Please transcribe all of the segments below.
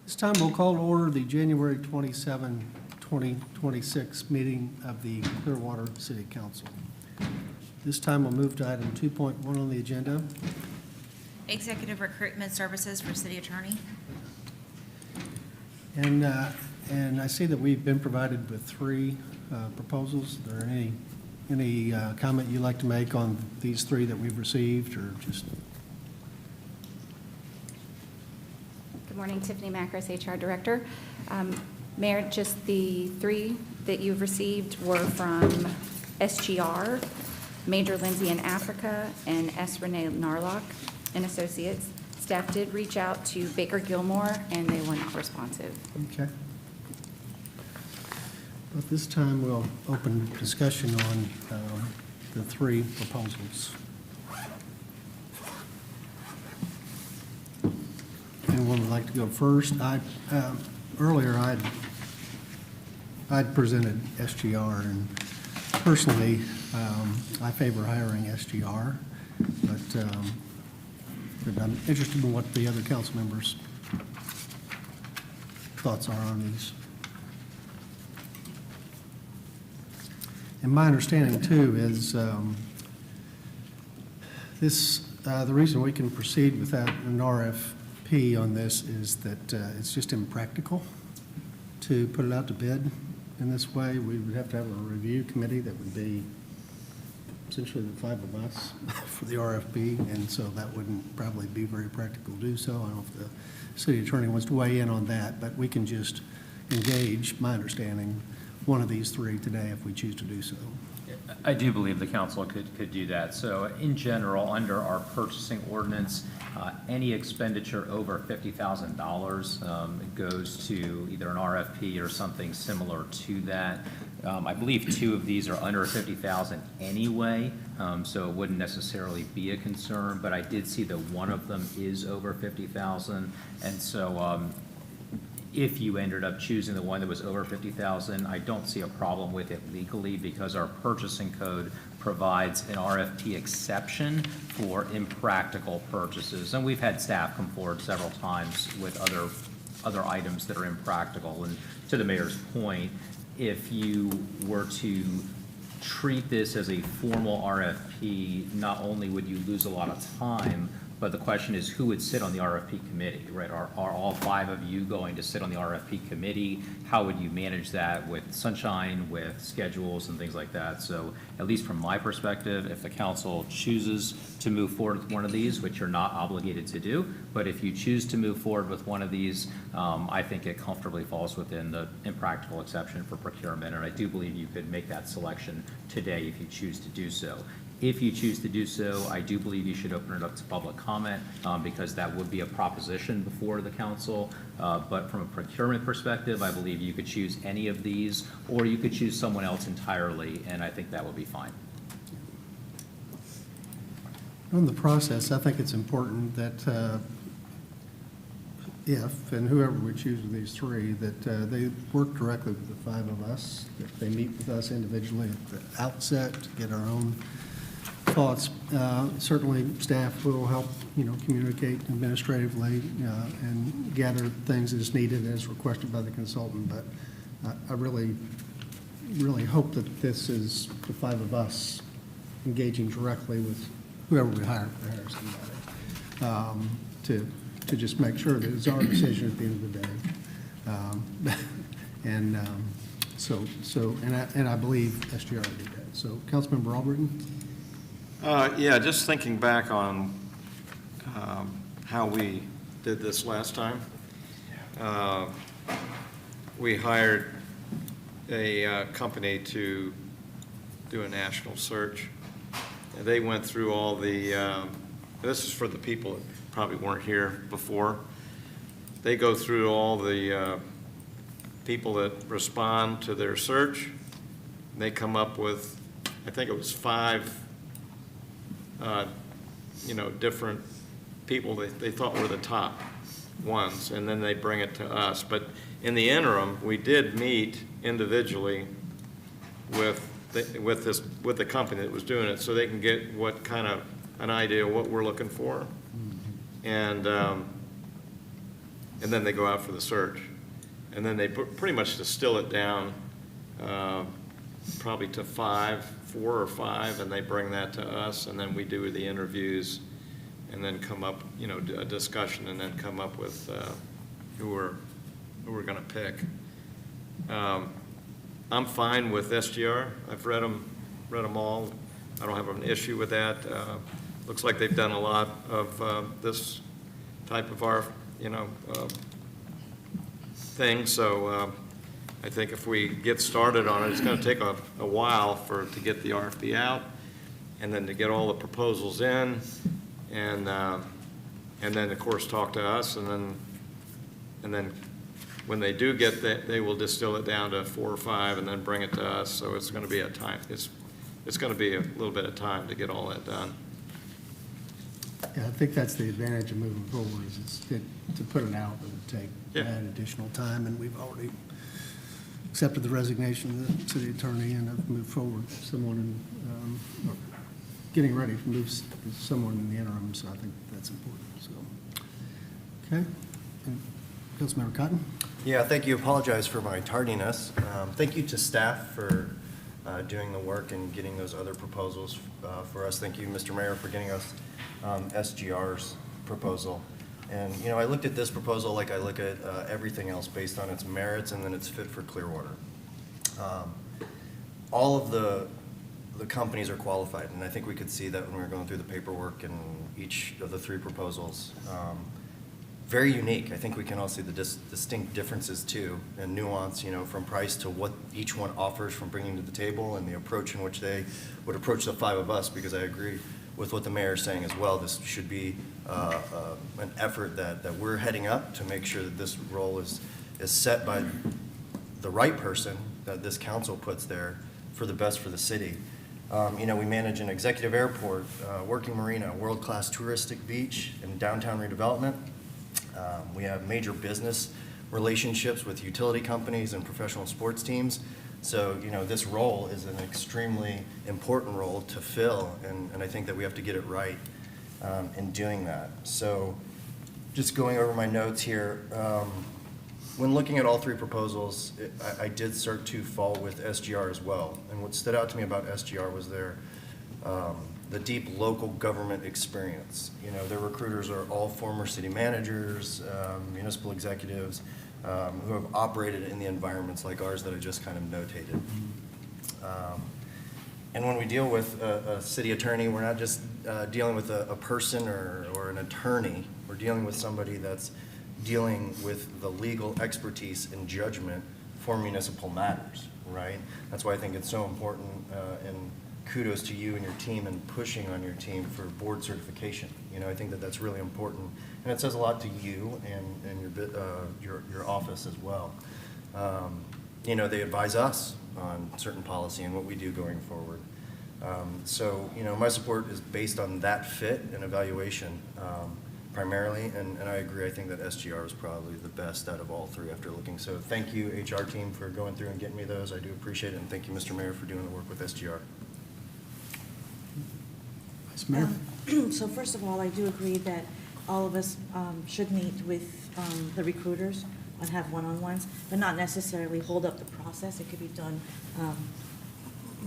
This time we'll call to order the January 27, 2026 meeting of the Clearwater City Council. This time we'll move to item 2.1 on the agenda. Executive recruitment services for city attorney. And I see that we've been provided with three proposals. Are there any comment you'd like to make on these three that we've received, or just? Good morning, Tiffany Macris, HR Director. Mayor, just the three that you've received were from SGR, Major Lindsay in Africa, and S. Renee Narlock and Associates. Staff did reach out to Baker Gilmore, and they were not responsive. Okay. At this time, we'll open discussion on the three proposals. Anyone would like to go first? Earlier, I'd presented SGR, and personally, I favor hiring SGR, but I'm interested in what the other council members' thoughts are on these. And my understanding too is the reason we can proceed without an RFP on this is that it's just impractical to put it out to bid in this way. We would have to have a review committee that would be essentially the five of us for the RFP, and so that wouldn't probably be very practical to do so. I don't know if the city attorney wants to weigh in on that, but we can just engage, my understanding, one of these three today if we choose to do so. I do believe the council could do that. So in general, under our purchasing ordinance, any expenditure over $50,000 goes to either an RFP or something similar to that. I believe two of these are under $50,000 anyway, so it wouldn't necessarily be a concern, but I did see that one of them is over $50,000, and so if you ended up choosing the one that was over $50,000, I don't see a problem with it legally because our purchasing code provides an RFP exception for impractical purchases. And we've had staff come forward several times with other items that are impractical. And to the mayor's point, if you were to treat this as a formal RFP, not only would you lose a lot of time, but the question is who would sit on the RFP committee, right? Are all five of you going to sit on the RFP committee? How would you manage that with sunshine, with schedules and things like that? So at least from my perspective, if the council chooses to move forward with one of these, which you're not obligated to do, but if you choose to move forward with one of these, I think it comfortably falls within the impractical exception for procurement. And I do believe you could make that selection today if you choose to do so. If you choose to do so, I do believe you should open it up to public comment because that would be a proposition before the council. But from a procurement perspective, I believe you could choose any of these or you could choose someone else entirely, and I think that would be fine. On the process, I think it's important that if and whoever we choose of these three, that they work directly with the five of us, that they meet with us individually at the outset to get our own thoughts. Certainly staff will help, communicate administratively and gather things as needed as requested by the consultant. But I really, really hope that this is the five of us engaging directly with whoever we hire somebody to just make sure that it's our decision at the end of the day. And I believe SGR did that. So, Councilmember Albritton. Yeah, just thinking back on how we did this last time. We hired a company to do a national search. And they went through all the, this is for the people that probably weren't here before. They go through all the people that respond to their search. They come up with, I think it was 5 different people that they thought were the top ones, and then they bring it to us. But in the interim, we did meet individually with the company that was doing it, so they can get what kind of an idea of what we're looking for. And and then they go out for the search. And then they pretty much distill it down probably to 4 or 5, and they bring that to us, and then we do the interviews, and then come up, you know, a discussion, and then come up with who we're going to pick. I'm fine with SGR. I've read them all. I don't have an issue with that. Looks like they've done a lot of this type of thing. So I think if we get started on it, it's going to take a while to get the RFP out, and then to get all the proposals in, and then of course talk to us, and then when they do get that, they will distill it down to 4 or 5, and then bring it to us. So it's going to be a time. It's going to be a little bit of time to get all that done. Yeah, I think that's the advantage of moving forward, is to put it out, it would take Yeah. that additional time, and we've already accepted the resignation of the city attorney and have moved forward someone or getting ready to move someone in the interim, so I think that's important, so. Okay. And Councilmember Cotton? Yeah, thank you. Apologize for my tardiness. Thank you to staff for doing the work and getting those other proposals for us. Thank you, Mr. Mayor, for getting us SGR's proposal. And, you know, I looked at this proposal like I look at everything else based on its merits and then its fit for Clearwater. All of the companies are qualified, and I think we could see that when we were going through the paperwork and each of the 3 proposals. Very unique. I think we can all see the distinct differences too, and nuance, you know, from price to what each one offers from bringing to the table, and the approach in which they would approach the 5 of us, because I agree with what the mayor is saying as well. This should be an effort that we're heading up to make sure that this role is set by the right person that this council puts there for the best for the city. You know, we manage an executive airport, working marina, world-class touristic beach, and downtown redevelopment. We have major business relationships with utility companies and professional sports teams. So, you know, this role is an extremely important role to fill, and I think that we have to get it right in doing that. So just going over my notes here, when looking at all 3 proposals, I did start to fall with SGR as well. And what stood out to me about SGR was the deep local government experience. You know, their recruiters are all former city managers, municipal executives, who have operated in the environments like ours that I just kind of notated. And when we deal with a city attorney, we're not just dealing with a person or an attorney. We're dealing with somebody that's dealing with the legal expertise and judgment for municipal matters, right? That's why I think it's so important, and kudos to you and your team and pushing on your team for board certification. You know, I think that that's really important, and it says a lot to you and your office as well. You know, they advise us on certain policy and what we do going forward. So, you know, my support is based on that fit and evaluation primarily, and I agree. I think that SGR is probably the best out of all 3 after looking. So thank you, HR team, for going through and getting me those. I do appreciate it, and thank you, Mr. Mayor, for doing the work with SGR. Vice Mayor? So first of all, I do agree that all of us should meet with the recruiters and have one-on-ones, but not necessarily hold up the process. It could be done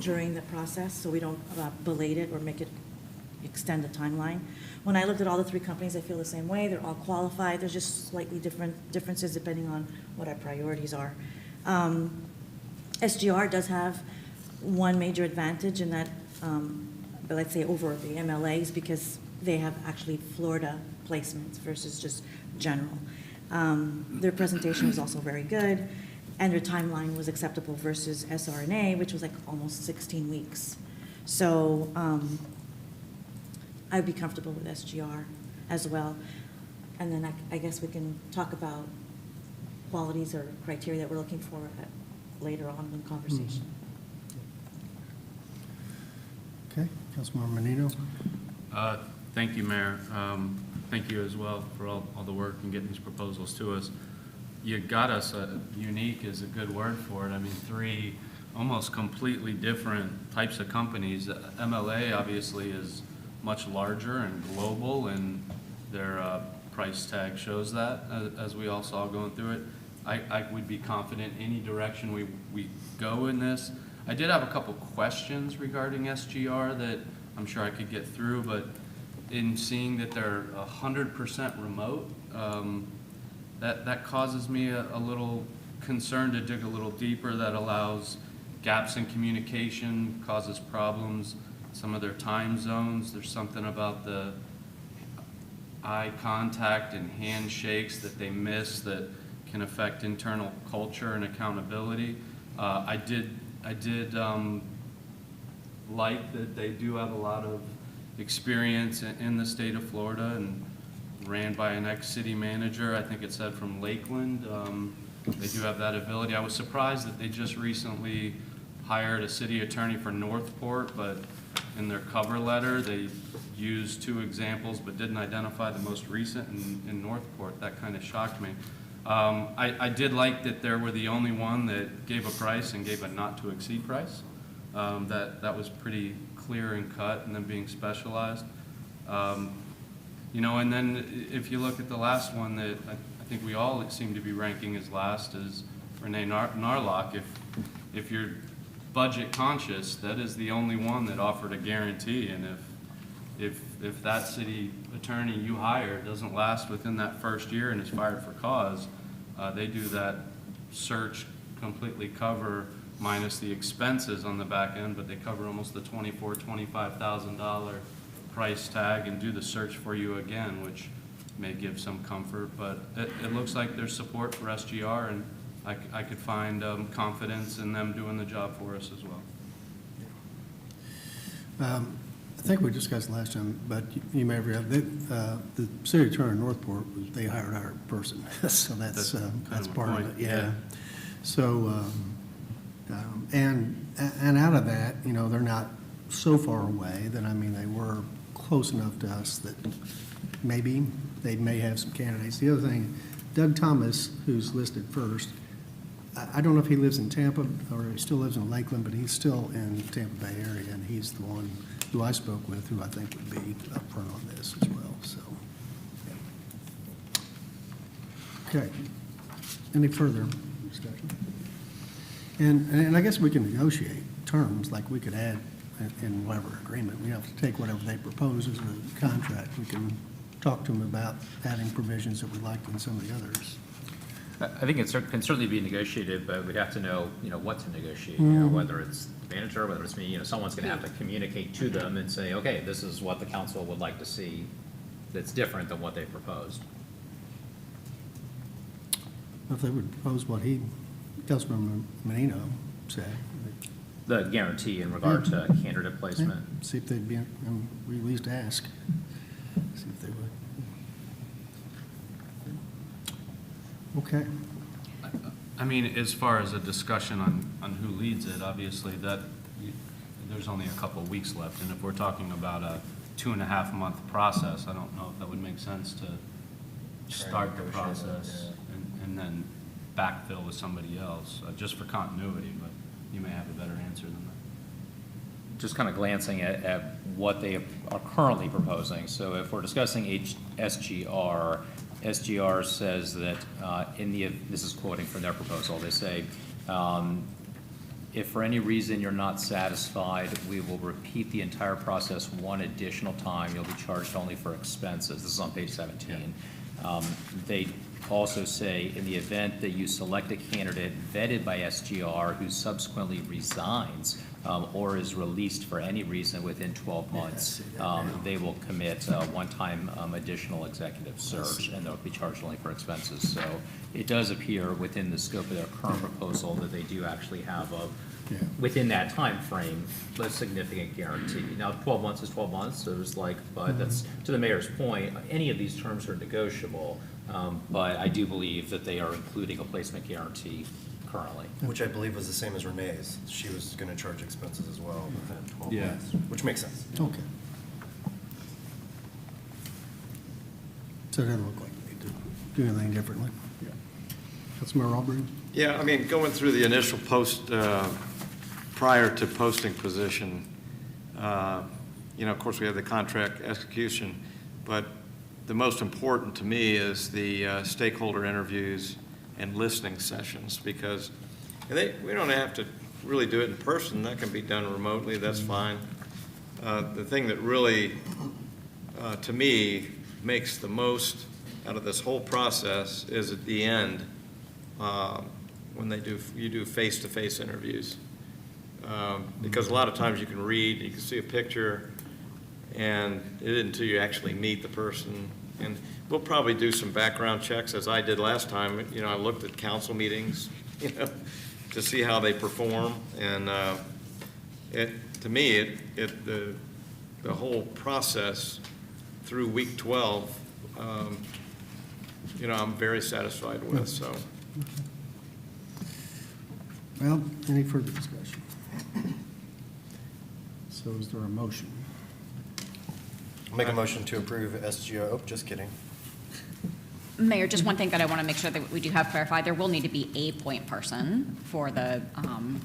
during the process, so we don't belate it or make it extend the timeline. When I looked at all the 3 companies, I feel the same way. They're all qualified. There's just slightly differences depending on what our priorities are. SGR does have one major advantage in that, but let's say over the MLAs, because they have actually Florida placements versus just general. Their presentation was also very good, and their timeline was acceptable versus SRNA, which was like almost 16 weeks. So I'd be comfortable with SGR as well. And then I guess we can talk about qualities or criteria that we're looking for later on in the conversation. Okay, Councilmember Menino? Thank you, Mayor. Thank you as well for all the work and getting these proposals to us. You got us, unique is a good word for it. I mean, 3 almost completely different types of companies. MLA obviously is much larger and global, and their price tag shows that, as we all saw going through it. I would be confident any direction we go in this. I did have a couple questions regarding SGR that I'm sure I could get through, but in seeing that they're 100% remote, that causes me a little concern to dig a little deeper. That allows gaps in communication, causes problems. Some of their time zones, there's something about the eye contact and handshakes that they miss that can affect internal culture and accountability. I did like that they do have a lot of experience in the state of Florida and ran by an ex-city manager. I think it said from Lakeland. They do have that ability. I was surprised that they just recently hired a city attorney for Northport, but in their cover letter, they used 2 examples but didn't identify the most recent in Northport. That kind of shocked me. I did like that they were the only one that gave a price and gave a not-to-exceed price. That was pretty clear and cut, and then being specialized. You know, and then if you look at the last one that I think we all seem to be ranking as last is Renee Narlock. If you're budget conscious, that is the only one that offered a guarantee, and if that city attorney you hire doesn't last within that first year and is fired for cause, they do that search completely cover minus the expenses on the back end, but they cover almost the $25,000 price tag and do the search for you again, which may give some comfort. But it looks like there's support for SGR, and I could find confidence in them doing the job for us as well. I think we discussed last time, but you may have read, the city attorney in Northport, they hired our person, so that's kind of part a of it, point, yeah. yeah. So, and out of that, you know, they're not so far away that, I mean, they were close enough to us that maybe they may have some candidates. The other thing, Doug Thomas, who's listed first, I don't know if he lives in Tampa or he still lives in Lakeland, but he's still in the Tampa Bay area, and he's the one who I spoke with, who I think would be upfront on this as well, so. Yeah. Okay. Any further discussion? And I guess we can negotiate terms, like we could add in whatever agreement. We have to take whatever they propose as a contract. We can talk to them about adding provisions that we liked in some of the others. I think it can certainly be negotiated, but we'd have to know, you know, what to negotiate, you know, whether it's the manager, whether it's me, you know, someone's going to have to communicate to them and say, okay, this is what the council would like to see that's different than what they proposed. If they would propose what Councilmember Menino said. The guarantee in regard to candidate placement. See if they'd be, we at least ask, see if they would. Okay. I mean, as far as a discussion on who leads it, obviously there's only a couple of weeks left, and if we're talking about a 2.5-month process, I don't know if that would make sense to start the process and then backfill with somebody else, just for continuity, but you may have a better answer than that. Just kind of glancing at what they are currently proposing. So if we're discussing SGR, SGR says that this is quoting from their proposal, they say, if for any reason you're not satisfied, we will repeat the entire process one additional time. You'll be charged only for expenses. This is on page 17. They also say, in the event that you select a candidate vetted by SGR who subsequently resigns or is released for any reason within 12 months, they will commit a one-time additional executive search, and they'll be charged only for expenses. So it does appear within the scope of their current proposal that they do actually have within that time frame, a significant guarantee. Now, 12 months is 12 months, so it's like, but that's, to the mayor's point, any of these terms are negotiable, but I do believe that they are including a placement guarantee currently. Which I believe was the same as Renee's. She was going to charge expenses as well within 12 Yeah. months, which makes sense. Okay. So it doesn't look like we need to do anything differently. Yeah. Councilmember Aubrey? Yeah, I mean, going through the initial post, prior to posting position, you know, of course, we have the contract execution, but the most important to me is the stakeholder interviews and listening sessions, because we don't have to really do it in person. That can be done remotely, that's fine. The thing that really, to me, makes the most out of this whole process is at the end, when you do face-to-face interviews. Because a lot of times you can read, you can see a picture, and it isn't until you actually meet the person. And we'll probably do some background checks, as I did last time. You know, I looked at council meetings, you know, to see how they perform. And to me, the whole process through week 12, you know, I'm very satisfied with, so. Well, any further discussion? So is there a motion? I'll make a motion to approve SGO, oh, just kidding. Mayor, just one thing that I want to make sure that we do have clarified, there will need to be a point person for the,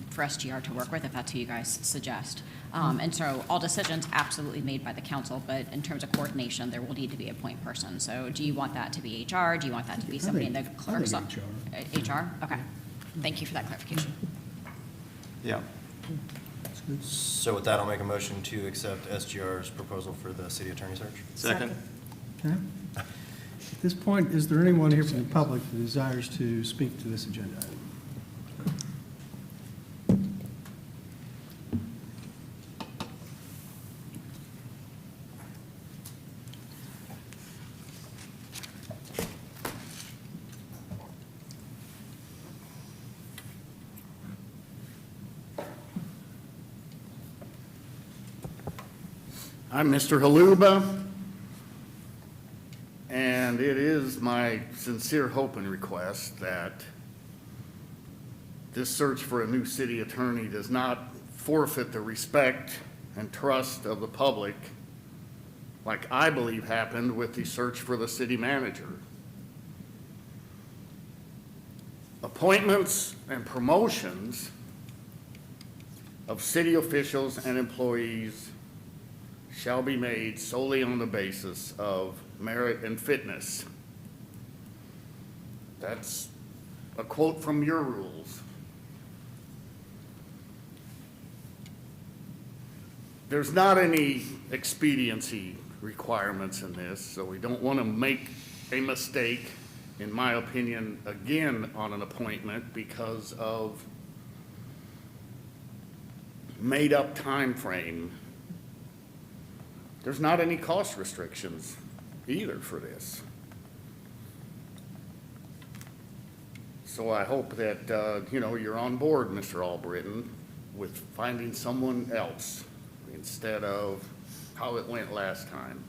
for SGR to work with, if that's who you guys suggest. And so all decisions absolutely made by the council, but in terms of coordination, there will need to be a point person. So do you want that to be HR? Do you want that to be somebody in the clerk's? I think HR? Okay. Thank you for that clarification. Yeah. That's good. So with that, I'll make a motion to accept SGR's proposal for the city attorney search. Second? Okay. At this point, is there anyone here from the public that desires to speak to this agenda item? I'm Mr. Haluba, and it is my sincere hope and request that this search for a new city attorney does not forfeit the respect and trust of the public like I believe happened with the search for the city manager. Appointments and promotions of city officials and employees shall be made solely on the basis of merit and fitness. That's a quote from your rules. There's not any expediency requirements in this, so we don't want to make a mistake, in my opinion, again on an appointment because of made-up time frame. There's not any cost restrictions either for this. So I hope that, you're on board, Mr. Albritton, with finding someone else instead of how it went last time.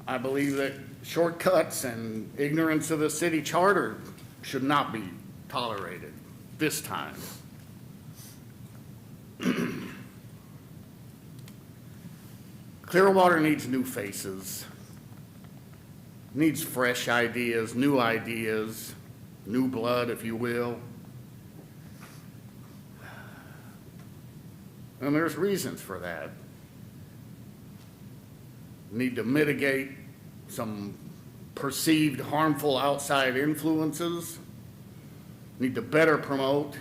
I believe that shortcuts and ignorance of the city charter should not be tolerated this time. Clearwater needs new faces, needs fresh ideas, new blood, if you will. And there's reasons for that. Need to mitigate some perceived harmful outside influences. Need to better promote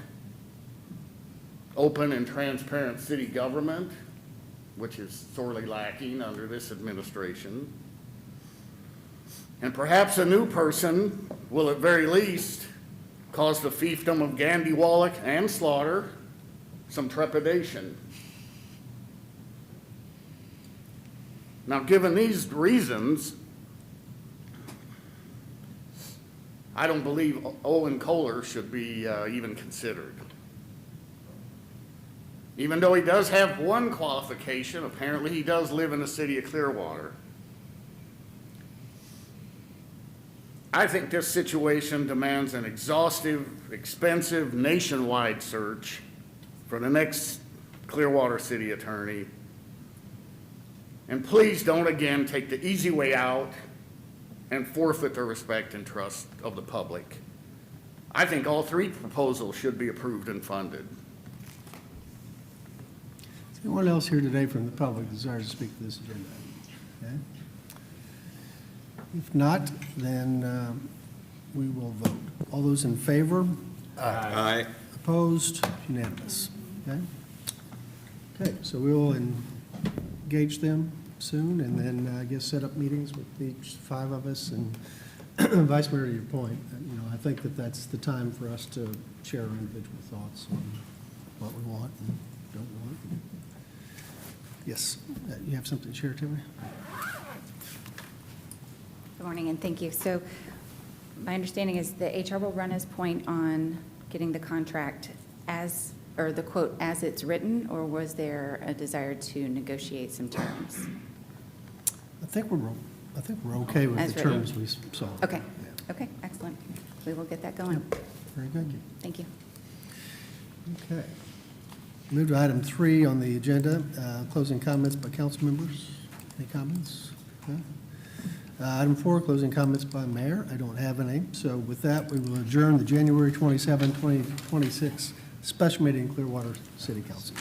open and transparent city government, which is sorely lacking under this administration. And perhaps a new person will at very least cause the fiefdom of Gandy Wallach and Slaughter some trepidation. Now, given these reasons, I don't believe Owen Kohler should be even considered. Even though he does have one qualification, apparently he does live in the city of Clearwater. I think this situation demands an exhaustive, expensive, nationwide search for the next Clearwater city attorney. And please don't again take the easy way out and forfeit the respect and trust of the public. I think all three proposals should be approved and funded. Is anyone else here today from the public that desires to speak to this agenda item? Okay. If not, then we will vote. All those in favor? Aye. Opposed? Unanimous. Okay? Okay, so we will engage them soon, and then I guess set up meetings with each 5 of us. And Vice Mayor, to your point, I think that that's the time for us to share our individual thoughts on what we want and don't want. Yes, you have something to share, Timmy? Good morning, and thank you. So my understanding is the HR will run his point on getting the contract as, or the quote, as it's written, or was there a desire to negotiate some terms? I think we're okay with As the written. terms we saw. Okay, Yeah. okay, excellent. We will get that going. Very good. Thank you. Okay. Move to item 3 on the agenda, closing comments by council members. Any comments? No? Item 4, closing comments by mayor. I don't have any. So with that, we will adjourn the January 27, 2026 special meeting, Clearwater City Council.